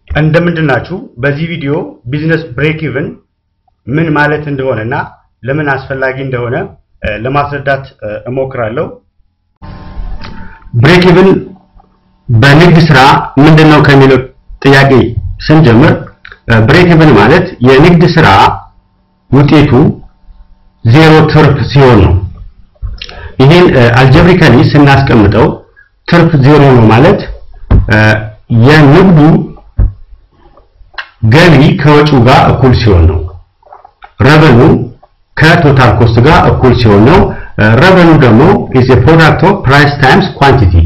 እንደምንድናችሁ በዚህ ቪዲዮ ቢዝነስ ብሬክ ኢቭን ምን ማለት እንደሆነና ለምን አስፈላጊ እንደሆነ ለማስረዳት እሞክራለሁ። ብሬክ ኢቭን በንግድ ስራ ምንድነው ከሚለው ጥያቄ ስንጀምር ብሬክ ኢቭን ማለት የንግድ ስራ ውጤቱ ዜሮ ትርፍ ሲሆን ነው። ይሄን አልጀብሪካሊ ስናስቀምጠው ትርፍ ዜሮ ነው ማለት የንግዱ ገቢ ከወጪው ጋር እኩል ሲሆን ነው። ረቨኑ ከቶታል ኮስት ጋር እኩል ሲሆን ነው። ረቨኑ ደግሞ is a product of price times quantity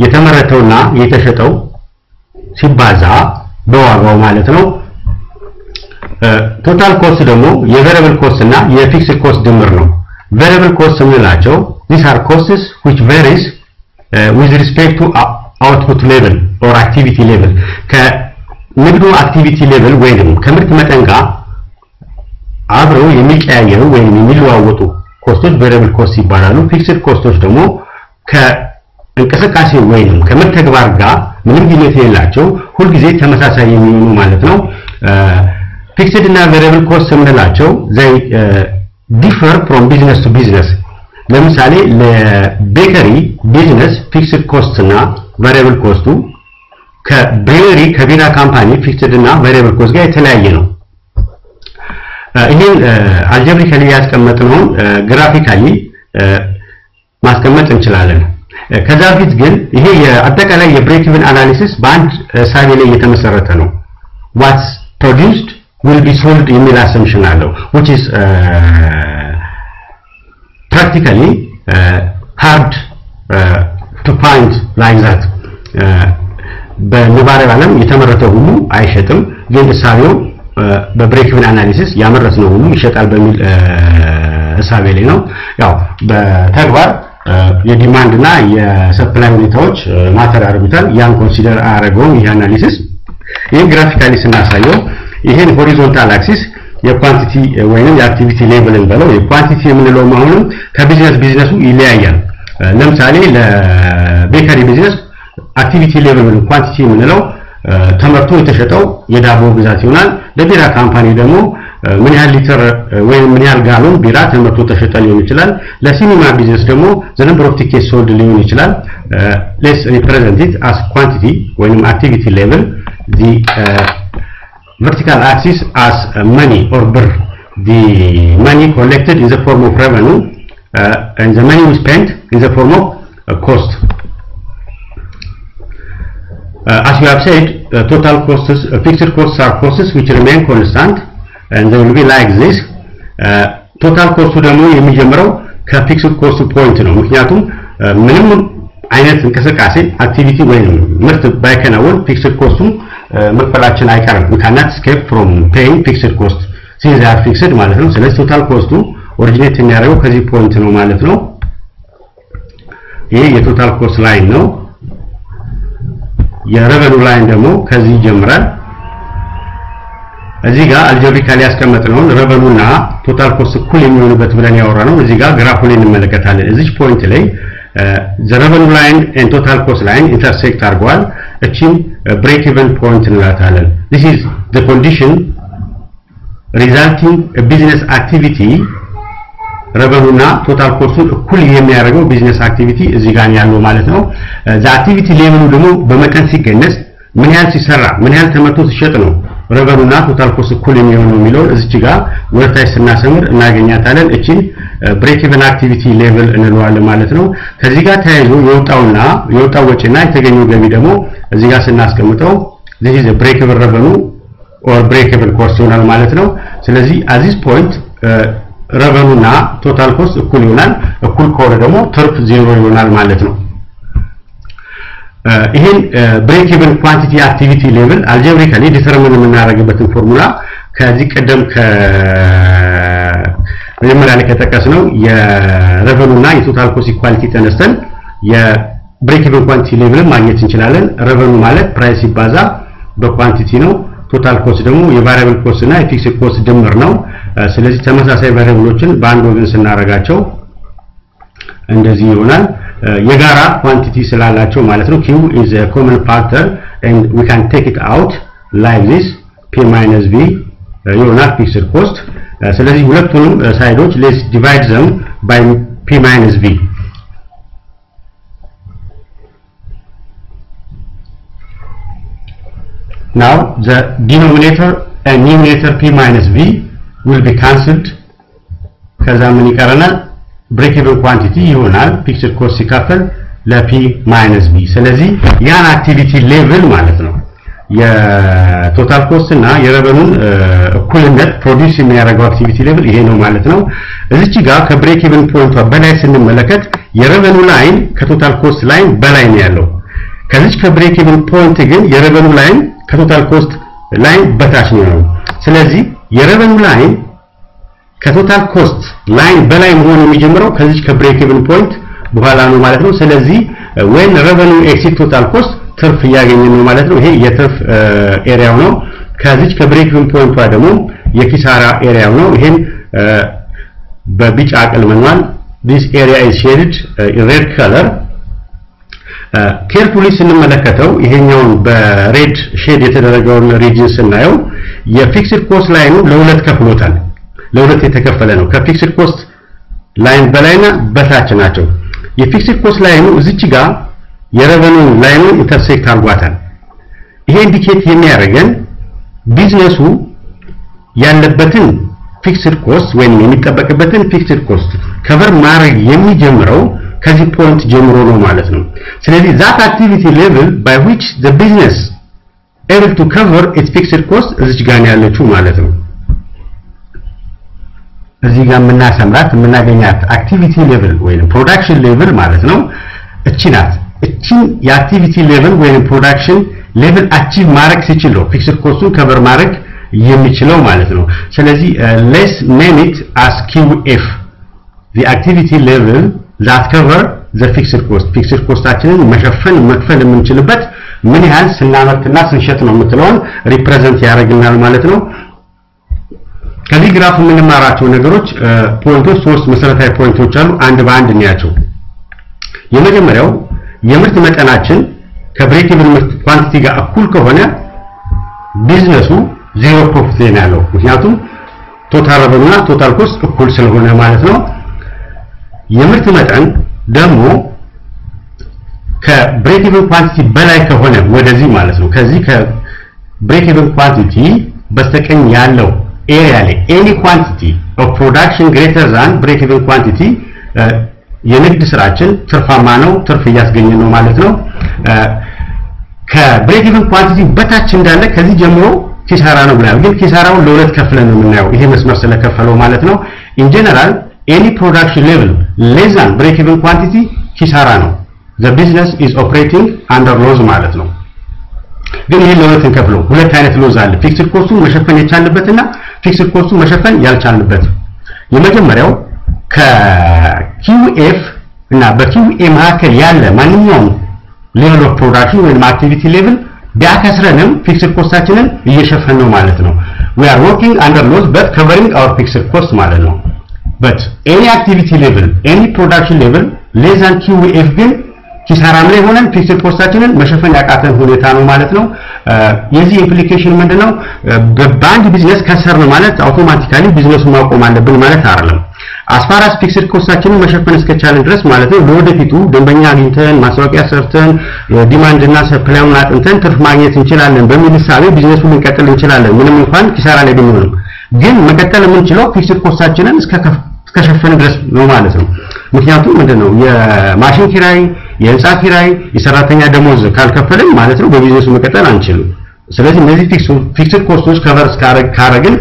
የተመረተውና የተሸጠው ሲባዛ በዋጋው ማለት ነው። ቶታል ኮስት ደግሞ የቬሪያብል ኮስት እና የፊክስድ ኮስት ድምር ነው። ቬሪያብል ኮስት የምንላቸው these are costs which varies with respect to output level or activity level ከንግዱ አክቲቪቲ ሌቭል ወይንም ከምርት መጠን ጋር አብረው የሚቀያየሩ ወይንም የሚለዋወጡ ኮስቶች ቬሪያብል ኮስት ይባላሉ። ፊክስድ ኮስቶች ደግሞ ከእንቅስቃሴ ወይንም ከምርት ተግባር ጋር ምንም ግንኙነት የሌላቸው ሁሉ ጊዜ ተመሳሳይ የሚሆኑ ማለት ነው። ፊክስድ እና ቬሪያብል ኮስት የምንላቸው they differ from business to business። ለምሳሌ ለቤከሪ ቢዝነስ ፊክስድ ኮስት እና ቬሪያብል ኮስቱ ከብሬወሪ ከቢራ ካምፓኒ ፊክስድ እና ቬሪያብል ኮስት ጋር የተለያየ ነው። ይሄን አልጀብሪካሊ ያስቀመጥነውን ግራፊካሊ ማስቀመጥ እንችላለን። ከዛ በፊት ግን ይሄ የአጠቃላይ የብሬክ ኢቭን አናሊሲስ በአንድ ሳቢ ላይ የተመሰረተ ነው። what's produced will be sold የሚል assumption አለው which is practically hard to find like that በነባራዊ ዓለም የተመረተው ሁሉ አይሸጥም፣ ግን እሳቤው በብሬክ ኢቭን አናሊሲስ ያመረትነው ሁሉ ይሸጣል በሚል እሳቤ ላይ ነው። ያው በተግባር የዲማንድ እና የሰፕላይ ሁኔታዎች ማተር ያደርጉታል። ያን ኮንሲደር አያደርገውም ይሄ አናሊሲስ። ይሄን ግራፊካሊ ስናሳየው ይሄን ሆሪዞንታል አክሲስ የኳንቲቲ ወይንም የአክቲቪቲ ሌቭል እንበለው የኳንቲቲ የምንለው አሁንም ከቢዝነሱ ይለያያል። ለምሳሌ ለቤከሪ ቢዝነስ አክቲቪቲ ሌቭል ወይም ኳንቲቲ የምንለው ተመርቶ የተሸጠው የዳቦ ብዛት ይሆናል። ለቢራ ካምፓኒ ደግሞ ምን ያህል ሊትር ወይም ምን ያህል ጋሎን ቢራ ተመርቶ ተሸጠ ሊሆን ይችላል። ለሲኒማ ቢዝነስ ደግሞ the number of tickets sold ሊሆን ይችላል። let's represent it as quantity ወይም activity level, the vertical axis as money or birr, the money collected in the form of revenue and the money we spent in the form of cost. As you have said, total costs, fixed costs are costs which remain constant and they will be like this. Total cost ደግሞ የሚጀምረው ከፊክስድ ኮስት ፖይንት ነው። ምክንያቱም ምንም አይነት እንቅስቃሴ አክቲቪቲ ወይም ምርት ባይከናወን ፊክስድ ኮስቱም መክፈላችን አይቀርም። we cannot escape from paying fixed cost since they are fixed ማለት ነው። ስለዚህ ቶታል ኮስቱ ኦሪጂኔት የሚያደርገው ከዚህ ፖይንት ነው ማለት ነው። ይሄ የቶታል ኮስት ላይን ነው። የረቨኑ ላይን ደግሞ ከዚህ ይጀምራል። እዚህ ጋር አልጀብሪካሊ ያስቀመጥነውን ረቨኑና ቶታል ኮስት እኩል የሚሆኑበት ብለን ያወራነው እዚህ ጋር ግራፉ ላይ እንመለከታለን። እዚህ ፖይንት ላይ the revenue line and total cost line intersect አድርገዋል። እቺን break even point እንላታለን። this is the condition resulting a business activity ረቨኑና ቶታል ኮስቱን እኩል የሚያደርገው ቢዝነስ አክቲቪቲ እዚህ ጋር ያለው ማለት ነው። the activity level ደግሞ በመጠን ሲገነስ ምን ያህል ሲሰራ ምን ያህል ተመርቶ ሲሸጥ ነው ረቨኑና ቶታል ኮስት እኩል የሚሆነው የሚለው እዚህ ጋር ወርታይ ስናሰምር እናገኛታለን። እቺን ብሬክ ኢቭን አክቲቪቲ ሌቭል እንለዋለን ማለት ነው። ከዚህ ጋር ተያይዞ የወጣው ወጪና የተገኘው ገቢ ደግሞ እዚህ ጋር ስናስቀምጠው this is a break even revenue or break even cost ይሆናል ማለት ነው። ስለዚህ at this point ረቨኑና ቶታል ኮስት እኩል ይሆናል። እኩል ከሆነ ደግሞ ትርፍ ዜሮ ይሆናል ማለት ነው። ይሄን ብሬክ ኢቭን ኳንቲቲ አክቲቪቲ ሌቭል አልጀብሪካሊ ዲተርሚን የምናደርግበትን ፎርሙላ ከዚህ ቀደም ከመጀመሪያ ላይ ከተጠቀስነው የረቨኑና የቶታል ኮስት ኢኳሊቲ ተነስተን የብሬክ ኢቭን ኳንቲቲ ሌቭልን ማግኘት እንችላለን። ረቨኑ ማለት ፕራይስ ሲባዛ በኳንቲቲ ነው። ቶታል ኮስት ደግሞ የቫሪያብል ኮስት እና የፊክስድ ኮስት ድምር ነው። ስለዚህ ተመሳሳይ ቫሪያብሎችን በአንድ ወገን ስናረጋቸው እንደዚህ ይሆናል። የጋራ ኳንቲቲ ስላላቸው ማለት ነው q is a common factor and we can take it out like this p minus v ይሆናል fixed cost ስለዚህ ሁለቱንም ሳይዶች let's divide them by p minus v now the denominator and numerator p minus v will be cancelled ከዛ ምን ይቀረናል break even quantity ይሆናል fixed cost ሲካፈል ለp minus v ስለዚህ ያን activity level ማለት ነው የቶታል ኮስት እና የሬቨኑን እኩልነት ፕሮዲዩስ የሚያደርገው አክቲቪቲ ሌቭል ይሄ ነው ማለት ነው እዚች ጋር ከብሬክ ኢቨን ፖይንቷ በላይ ስንመለከት የሬቨኑ ላይን ከቶታል ኮስት ላይን በላይ ነው ያለው ከዚች ከብሬክ ኢቨን ፖይንት ግን የሬቨኑ ላይን ከቶታል ኮስት ላይን በታች ነው ስለዚህ የሬቨኑ ላይን ከቶታል ኮስት ላይን በላይ መሆን የሚጀምረው ከዚች ከብሬክ ኢቨን ፖይንት በኋላ ነው ማለት ነው ስለዚህ when revenue exceed total cost ትርፍ ያገኘ ነው ማለት ነው ይሄ የትርፍ ኤሪያው ነው ከዚች ከብሬክ ኢቨን ፖይንቷ ደግሞ የኪሳራ ኤሪያው ነው ይሄን በቢጫ ቀለምኗል this area is shaded in red color carefully ስንመለከተው ይሄኛውን በሬድ ሼድ የተደረገውን ሪጅን ስናየው የፊክስድ ኮስት ላይኑ ለሁለት ከፍሎታል ለሁለት የተከፈለ ነው ከፊክስድ ኮስት ላይን በላይና በታች ናቸው የፊክስድ ኮስት ላይኑ እዚች ጋር የሬቨኑ ላይኑ ኢንተርሴክት አድርጓታል ይሄ ኢንዲኬት የሚያደርገን ቢዝነሱ ያለበትን ፊክስድ ኮስት ወይም የሚጠበቅበትን ፊክስድ ኮስት ከቨር ማድረግ የሚጀምረው ከዚህ ፖይንት ጀምሮ ነው ማለት ነው ስለዚህ that activity level by which the business able to cover its fixed cost እዚች ጋር ያለችው ማለት ነው እዚህ ጋር የምናገኛት አክቲቪቲ ሌቭል ወይም ፕሮዳክሽን ሌቭል ማለት ነው እቺ ናት እቺ የአክቲቪቲ ሌቭል ወይም ፕሮዳክሽን ሌቭል አቺቭ ማድረግ ሲችል ነው ፊክስድ ኮስቱን ከቨር ማድረግ የሚችለው ማለት ነው ስለዚህ let's name it as QF the activity level that cover the fixed costaችንን መሸፈን መክፈል የምንችልበት ምን ያህል ስናመርትና ስንሸጥ ነው የምትለውን ሪፕሬዘንት ያደርግናል ማለት ነው ከዚህ ግራፍ የምንማራቸው ነገሮች ፖይንቶች ሶስት መሰረታዊ ፖይንቶች አሉ አንድ በአንድ እንያቸው የመጀመሪያው የምርት መጠናችን ከብሬክ ኢቨን ምርት ኳንቲቲ ጋር እኩል ከሆነ ቢዝነሱ ዜሮ ፕሮፊት ላይ ነው ያለው ምክንያቱም ቶታል ሬቨኑና ቶታል ኮስት እኩል ስለሆነ ማለት ነው የምርት መጠን ደግሞ ከብሬክ ኢቨን ኳንቲቲ በላይ ከሆነ ወደዚህ ማለት ነው ከዚህ ከብሬክ ኢቨን ኳንቲቲ በስተቀኝ ያለው ኤሪያ ላይ any quantity of production greater than break even quantity የንግድ ስራችን ትርፋማ ነው ትርፍ እያስገኘ ነው ማለት ነው ከብሬክ ኢቨን ኳንቲቲ በታች እንዳለ ከዚህ ጀምሮ ኪሳራ ነው ብለን ግን ኪሳራውን ለሁለት ከፍለን ነው የምናየው ይሄ መስመር ስለከፈለው ማለት ነው in general any production level less than break even quantity ኪሳራ ነው the business is operating under loss ማለት ነው ግን ይሄ ለሁለት እንከፍለው ሁለት አይነት ሎዝ አለ ፊክስድ ኮስቱን መሸፈን የቻልበትና ፊክስድ ኮስቱን መሸፈን ያልቻልበት የመጀመሪያው ከQF እና በQA መካከል ያለ ማንኛውም ሌቨል ኦፍ ፕሮዳክሽን ወይም አክቲቪቲ ሌቭል ቢያከስረንም ፊክስድ ኮስታችንን እየሸፈን ነው ማለት ነው we are working under loss but covering our fixed cost ማለት ነው but any activity level any production level less than QF ግን ኪሳራም ላይ ሆነን ፊክስድ ኮስታችንን መሸፈን ያቃተን ሁኔታ ነው ማለት ነው የዚህ ኢምፕሊኬሽን ምንድነው በባንክ ቢዝነስ ከሰርን ማለት አውቶማቲካሊ ቢዝነሱ ማቆም አለብን ማለት አይደለም አስፋራስ ፊክስድ ኮስታችንን መሸፈን እስከቻለን ድረስ ማለት ነው ለወደፊቱ ደንበኛ አግኝተን ማስታወቂያ ሰርተን ዲማንድ እና ሰፕላይውን አጥንተን ትርፍ ማግኘት እንችላለን በሚል ሐሳብ ቢዝነሱን እንቀጥል እንችላለን ምንም እንኳን ኪሳራ ላይ ብንሆንም ግን መቀጠል የምንችለው ፊክስድ ኮስታችንን እስከሸፈን ድረስ ነው ማለት ነው ምክንያቱም ምንድነው የማሽን ኪራይ የህንጻ ኪራይ የሰራተኛ ደሞዝ ካልከፈልን ማለት ነው በቢዝነሱ መቀጠል አንችልም ስለዚህ እነዚህ ፊክስድ ኮስቶች ከቨር ካረግን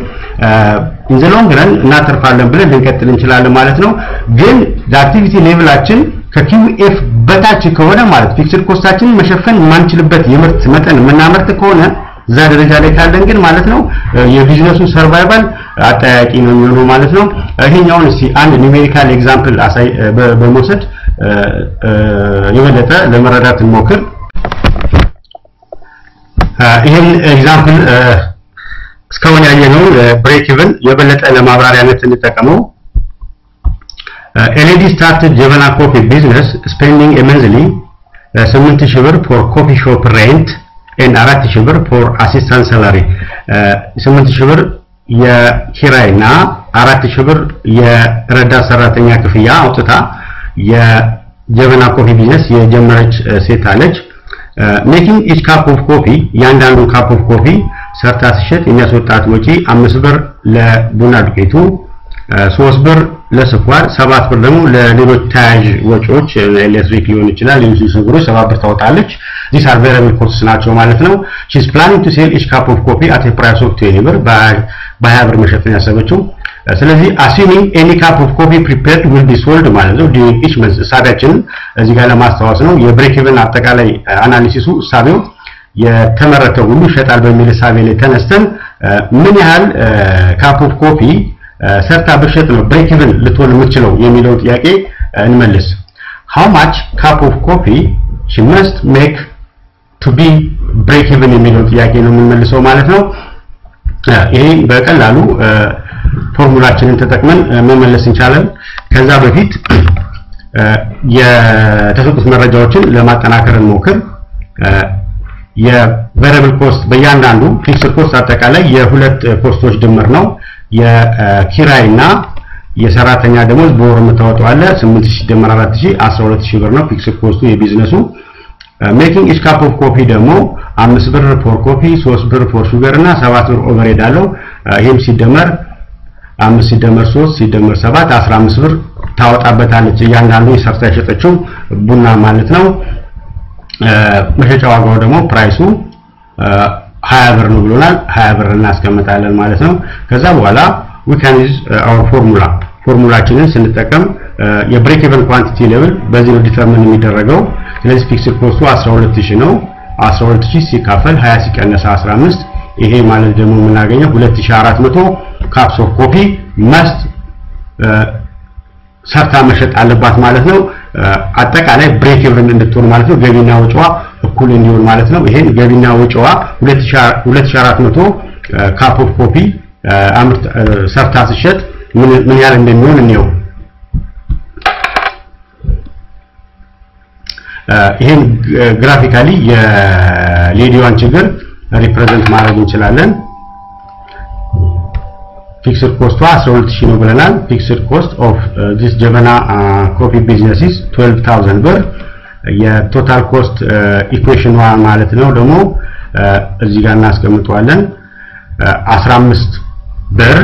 in the long run እናተርፋለን ብለን ልንቀጥል እንችላለን ማለት ነው ግን አክቲቪቲ ሌቭላችን ከQF በታች ከሆነ ማለት ፊክስድ ኮስታችንን መሸፈን ማንችልበት የምርት መጠን የምናመርት ከሆነ እዛ ደረጃ ላይ ካለን ግን ማለት ነው የቢዝነሱ ሰርቫይቫል አጠያቂ ነው የሚሆነው ማለት ነው ይሄኛውን እስቲ አንድ ኒሜሪካል ኤግዛምፕል በመውሰድ የበለጠ ለመረዳት እንሞክር ይሄን ኤግዛምፕል እስካሁን ያየነው ብሬክ ኢቨን የበለጠ ለማብራሪያነት እንጠቀመው ኤልዲ started ጀበና coffee business spending a monthly 8000 ብር for coffee shop rent and and 4000 ብር for assistant salary 8000 ብር የኪራይና 4000 ብር የረዳት ሰራተኛ ክፍያ አውጥታ የጀበና ኮፊ ቢዝነስ የጀመረች ሴት አለች። making each cup of coffee ያንዳንዱ cup of coffee ሰርታ ሲሸጥ የሚያስወጣት ወጪ 5 ብር ለቡና ዱቄቱ 3 ብር ለስኳር 7 ብር ደግሞ ለሌሎች ተያያዥ ወጪዎች ኤሌክትሪክ ሊሆን ይችላል ሌሎች ነገሮች 7 ብር ታወጣለች። these are variable costs ናቸው ማለት ነው። she is planning to sell each cup of coffee at a price of 20 ብር በ20 ብር መሸጥ ነው ያሰበችው። ስለዚህ assuming any cup of coffee prepared will be sold ማለት ነው during each month ሳቢያችን እዚህ ጋር ለማስተዋወስ ነው። የብሬክ ኢቨን አጠቃላይ አናሊሲሱ ሳቢው የተመረተው ሁሉ ይሸጣል በሚል ሳቢ ላይ ተነስተን ምን ያህል ካፕ ኦፍ ኮፊ ሰርታ በሸጥ ነው ብሬክ ኢቨን ልትሆን የምትችለው የሚለው ጥያቄ እንመልስ። how much cup of coffee she must make to be break even የሚለው ጥያቄ ነው የምንመልሰው ማለት ነው። ይሄ በቀላሉ ፎርሙላችንን ተጠቅመን መመለስ እንችላለን። ከዛ በፊት የተሰጡት መረጃዎችን ለማጠናከር እንሞክር። የቬሪያብል ኮስት በእያንዳንዱ ፊክስድ ኮስት አጠቃላይ የሁለት ኮስቶች ድምር ነው። የኪራይና የሰራተኛ ደሞዝ በወር የምታወጣው አለ 8000 ደምር 4000 12000 ብር ነው ፊክስድ ኮስቱ የቢዝነሱ። making each cup of coffee ደግሞ 5 ብር for coffee 3 ብር for sugar እና 7 ብር ኦቨርሄድ አለው። ይሄም ሲደመር 5 ሲደመር 3 ሲደመር 7 15 ብር ታወጣበታለች እያንዳንዱ የሰርታ የሸጠችው ቡና ማለት ነው። መሸጫ ዋጋው ደግሞ ፕራይሱ 20 ብር ነው ብሎናል። 20 ብር እናስቀምጣለን ማለት ነው። ከዛ በኋላ we can use our ፎርሙላችንን ስንጠቀም የብሬክ ኢቨን ኳንቲቲ ሌቭል በዚህ ነው ዲተርሚን የሚደረገው። ስለዚህ ፊክስድ ኮስቱ 12000 ነው። 12000 ሲካፈል 20 ሲቀነስ 15 ይሄ ማለት ደግሞ የምናገኘው 2400 ካፕስ ኦፍ ኮፊ መስት ሰርታ መሸጥ አለባት ማለት ነው። አጠቃላይ ብሬክ ኢቨን እንድትሆን ማለት ነው ገቢና ወጪዋ እኩል እንዲሆን ማለት ነው። ይሄን ገቢና ወጪዋ 2400 ካፕ ኦፍ ኮፊ አምርት ሰርታ ሲሸጥ ምን ያህል እንደሚሆን እንየው። ይሄን ግራፊካሊ የሌዲዋን ችግር ሪፕሬዘንት ማድረግ እንችላለን። ፊክስድ ኮስቷ 12000 ነው ብለናል። ፊክስድ ኮስት ኦፍ this ጀበና ኮፊ ቢዝነስ is 12000 ብር። የቶታል ኮስት ኢኩዌሽኗ ማለት ነው ደግሞ እዚህ ጋር እናስቀምጠዋለን 15 ብር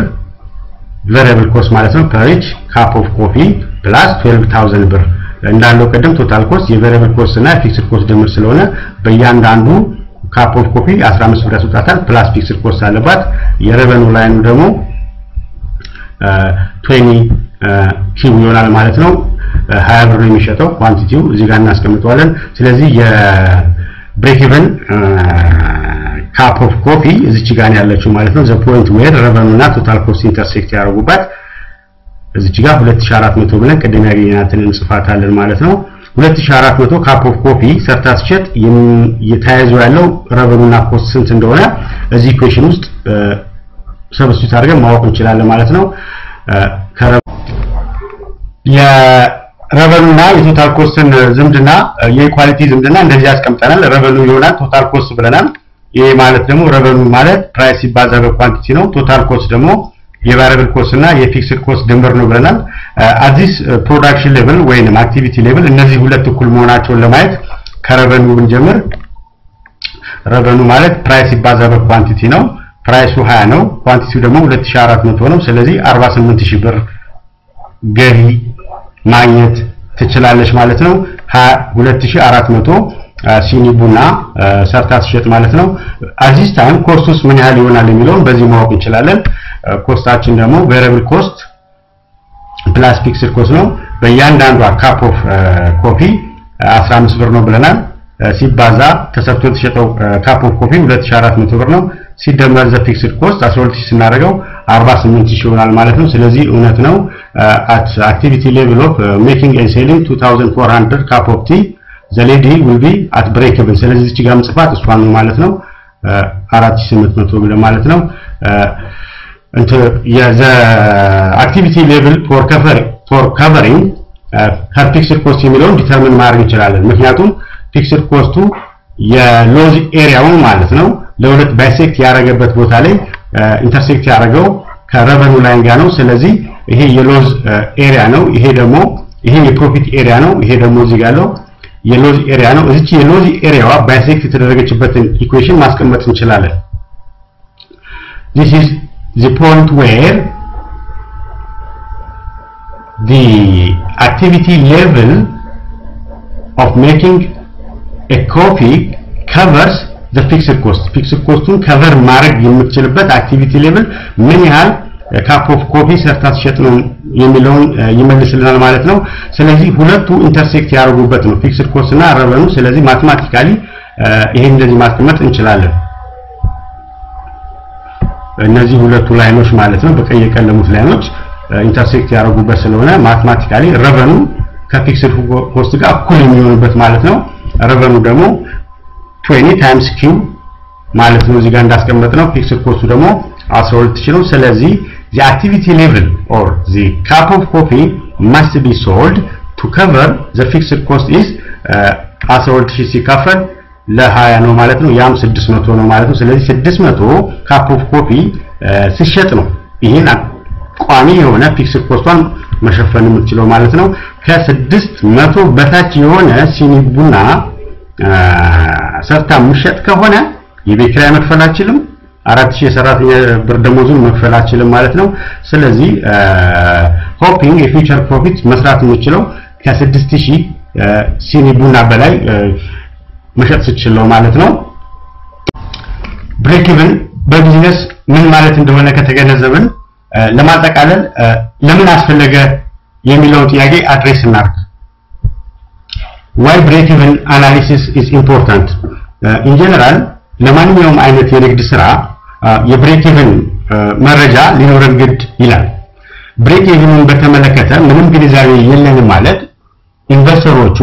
variable cost ማለት ነው per each cup of coffee plus 12000 ብር እንዳለው ቀደም ቶታል ኮስት የቬሪያብል ኮስት እና ፊክስድ ኮስት ድምር ስለሆነ በእያንዳንዱ ካፕ ኦፍ ኮፊ 15 ብር ያስወጣታል ፕላስ ፊክስድ ኮስት አለባት። የሬቨኑ ላይኑ ደግሞ 20 ኪው ይሆናል ማለት ነው። 20 ብር ነው የሚሸጠው ኳንቲቲው እዚህ ጋር እናስቀምጠዋለን። ስለዚህ የብሬክ ኢቨን ካፕ ኦፍ ኮፊ እዚች ጋር ያለችው ማለት ነው ዘ ፖይንት ዌር ሬቨኑ እና ቶታል ኮስት ኢንተርሴክት ያደርጉባት እዚች ጋር 2400 ብለን ቀደም ያገኘናትን እንጽፋታለን ማለት ነው። 2400 ካፕ ኦፍ ኮፊ ሰርታ ሲሸጥ የተያያዘው ያለው ሬቨኑና ኮስት ስንት እንደሆነ እዚህ ኢኩዌሽን ውስጥ ሰብስቲት አድርገን ማወቅ እንችላለን ማለት ነው። የሬቨኑና የቶታል ኮስትን ዝምድና የኢኳሊቲ ዝምድና እንደዚህ ያስቀምጠናል። ሬቨኑ ይሆናል ቶታል ኮስት ብለናል። ይሄ ማለት ደግሞ ሬቨኑ ማለት ፕራይስ ሲባዛ በኳንቲቲ ነው። ቶታል ኮስት ደግሞ የቫሪያብል ኮስት እና የፊክስድ ኮስት ድምር ነው ብለናል። አዲስ ፕሮዳክሽን ሌቭል ወይንም አክቲቪቲ ሌቭል እነዚህ ሁለት እኩል መሆናቸውን ለማየት ከሬቨኑ ብንጀምር ሬቨኑ ማለት ፕራይስ ሲባዛ በኳንቲቲ ነው። ፕራይሱ 20 ነው ኳንቲቲው ደግሞ 2400 ነው። ስለዚህ 48000 ብር ገቢ ማግኘት ትችላለች ማለት ነው። 2400 ሲኒ ቡና ሰርታ ሲሸጥ ማለት ነው። አዚስ ታይም ኮስቱስ ምን ያህል ይሆናል የሚለውን በዚህ ማወቅ እንችላለን። ኮስታችን ደግሞ ቬሪያብል ኮስት ፕላስ ፊክስድ ኮስት ነው። በእያንዳንዷ ካፕ ኦፍ ኮፊ 15 ብር ነው ብለናል። ሲባዛ ተሰርቶ የተሸጠው ካፕ ኦፍ ኮፊ 2400 ብር ነው። ሲደመር ዘ ፊክስድ ኮስት 12000 ስናደርገው 48000 ይሆናል ማለት ነው። ስለዚህ እውነት ነው at activity level of making and selling 2400 cup of tea the lady will be at break even። ስለዚህ እዚህ ጋር ምጽፋት እሷን ነው ማለት ነው 4800 ብለ ማለት ነው። the activity level for covering her fixed cost የሚለውን ዲተርሚን ማድረግ እንችላለን። ምክንያቱም ፊክስድ ኮስቱ የሎዝ ኤሪያውን ማለት ነው ለሁለት ባይሴክት ያደረገበት ቦታ ላይ ኢንተርሴክት ያደረገው ከረቨኑ ላይን ጋር ነው። ስለዚህ ይሄ የሎዝ ኤሪያ ነው፣ ይሄ የፕሮፊት ኤሪያ ነው፣ ይሄ ደግሞ እዚህ ጋር ያለው የሎዝ ኤሪያ ነው። እዚች የሎዝ ኤሪያዋ ባይሴክት የተደረገችበትን ኢኩዌሽን ማስቀመጥ እንችላለን። this is the point where the activity level of making a coffee covers the fixed cost. Fixed cost cover ማድረግ የምትችልበት activity level ምን ያህል ካፕ ኦፍ ኮፊ ሰርታ ትሸጥ ነው የሚለውን ይመልስልናል ማለት ነው። ስለዚህ ሁለቱ ኢንተርሴክት ያደርጉበት ነው ፊክስድ ኮስት እና ረቨኑ። ስለዚህ ማቴማቲካሊ ይሄን እንደዚህ ማስቀመጥ እንችላለን። እነዚህ ሁለቱ ላይኖች ማለት ነው በቀይ የቀለሙት ላይኖች ኢንተርሴክት ያደርጉበት ስለሆነ ማቴማቲካሊ ረቨኑ ከፊክስድ ኮስት ጋር እኩል የሚሆንበት ማለት ነው። ረቨኑ ደግሞ 20 ታይምስ ኪው ማለት ነው እዚህ ጋር እንዳስቀመጥነው። ፊክስድ ኮስቱ ደግሞ 12000 ነው። ስለዚህ the activity level or the cup of coffee must be sold to cover the fixed cost is 12000 ሲካፈል ለ20 ነው ማለት ነው። ያም 600 ነው ማለት ነው። ስለዚህ 600 ካፕ ኦፍ ኮፊ ሲሸጥ ነው ይሄን ቋሚ የሆነ ፊክስድ ኮስቷን መሸፈን የምትችለው ማለት ነው። ከ600 በታች የሆነ ሲኒ ቡና ሰርታ ምሸጥ ከሆነ የቤት ኪራይ መክፈል አትችልም፣ 4000 የሰራተኛ ብር ደሞዙን መክፈል አትችልም ማለት ነው። ስለዚህ ሆፒንግ የፊውቸር ፕሮፊት መስራት የምትችለው ከ6000 ሲኒ ቡና በላይ መሸጥ ትችላለህ ማለት ነው። ብሬክ ኢቭን በቢዝነስ ምን ማለት እንደሆነ ከተገነዘብን ለማጠቃለል ለምን አስፈለገ የሚለውን ጥያቄ አድሬስ እናድርግ። why break even analysis is important? in general ለማንኛውም አይነት የንግድ ስራ የብሬክ ኢቭን መረጃ ሊኖረን ግድ ይላል። ብሬክ ኢቭንን በተመለከተ ምንም ግንዛቤ የለንም ማለት ኢንቨስተሮቹ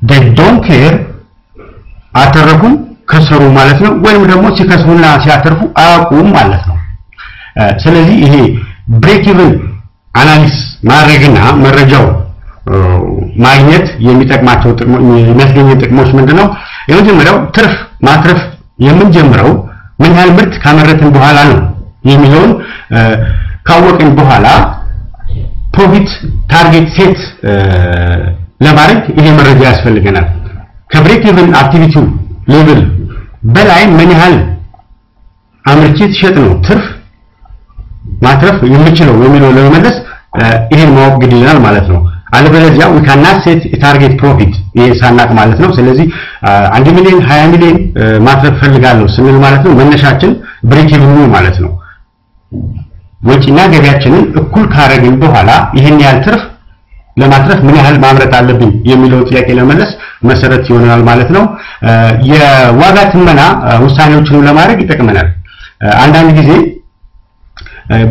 they don't care አተረፉም ከሰሩ ማለት ነው፣ ወይም ደግሞ ሲከስሩና ሲያተርፉ አያውቁም ማለት ነው። ስለዚህ ይሄ ብሬክ ኢቭን አናሊሲስ ማድረግና መረጃው ማግኘት የሚጠቅማቸው የሚያስገኙ ጥቅሞች ምንድነው? የመጀመሪያው ትርፍ ማትረፍ የምንጀምረው ምን ያህል ምርት ካመረትን በኋላ ነው የሚለውን ካወቅን በኋላ ፕሮፊት ታርጌት ሴት ለማድረግ ይሄ መረጃ ያስፈልገናል። ከብሬክ ኢቭን አክቲቪቲው ሌቭል በላይ ምን ያህል አምርቼ ትሸጥ ነው ትርፍ ማትረፍ የምችለው የሚለው ለመመለስ ይሄን ማወቅ ግድ ይላል ማለት ነው። አለበለዚያ we cannot set a target profit ይሄ ሳናቅ ማለት ነው። ስለዚህ 1 ሚሊዮን 20 ሚሊዮን ማትረፍ ፈልጋለሁ ስንል ማለት ነው መነሻችን ብሬክ ኢቭን ነው ማለት ነው። ወጪና ገቢያችንን እኩል ካረግን በኋላ ይሄን ያህል ትርፍ ለማትረፍ ምን ያህል ማምረት አለብኝ የሚለው ጥያቄ ለመለስ መሰረት ይሆናል ማለት ነው። የዋጋ ትመና ውሳኔዎችን ለማድረግ ይጠቅመናል። አንዳንድ ጊዜ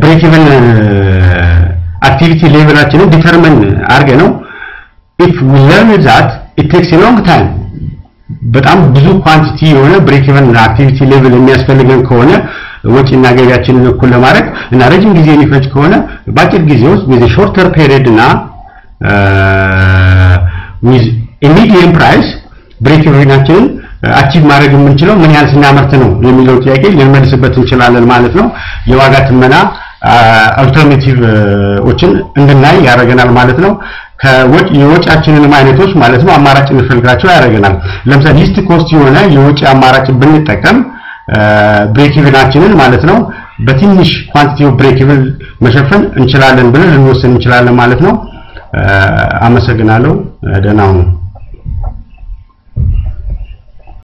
ብሬክ ኢቭን አክቲቪቲ ሌቨላችንን ዲተርሚን አድርገ ነው if we learn that it takes a long time በጣም ብዙ ኳንቲቲ የሆነ ብሬክ ኢቭን አክቲቪቲ ሌቨል የሚያስፈልገን ከሆነ ወጪና ገቢያችንን እኩል ለማድረግ እና ረጅም ጊዜ የሚፈጅ ከሆነ በአጭር ጊዜ ውስጥ with a shorter period እና with a medium price ብሬክ ኢቭናችንን አቺቭ ማድረግ የምንችለው ምን ያህል ስናመርት ነው የሚለው ጥያቄ ልንመልስበት እንችላለን ማለት ነው። የዋጋ ትመና አልተርናቲቭ ኦችን እንድናይ ያደርገናል ማለት ነው። የወጪያችንን አይነቶች ማለት ነው አማራጭ እንፈልጋቸው ያደርገናል። ለምሳሌ ሊስት ኮስት የሆነ የወጪ አማራጭ ብንጠቀም ብሬክ ኢቭናችንን ማለት ነው በትንሽ ኳንቲቲ ኦፍ ብሬክ ኢቭን መሸፈን እንችላለን ብለን ልንወስን እንችላለን ማለት ነው። አመሰግናለሁ። ደህና ሁኑ።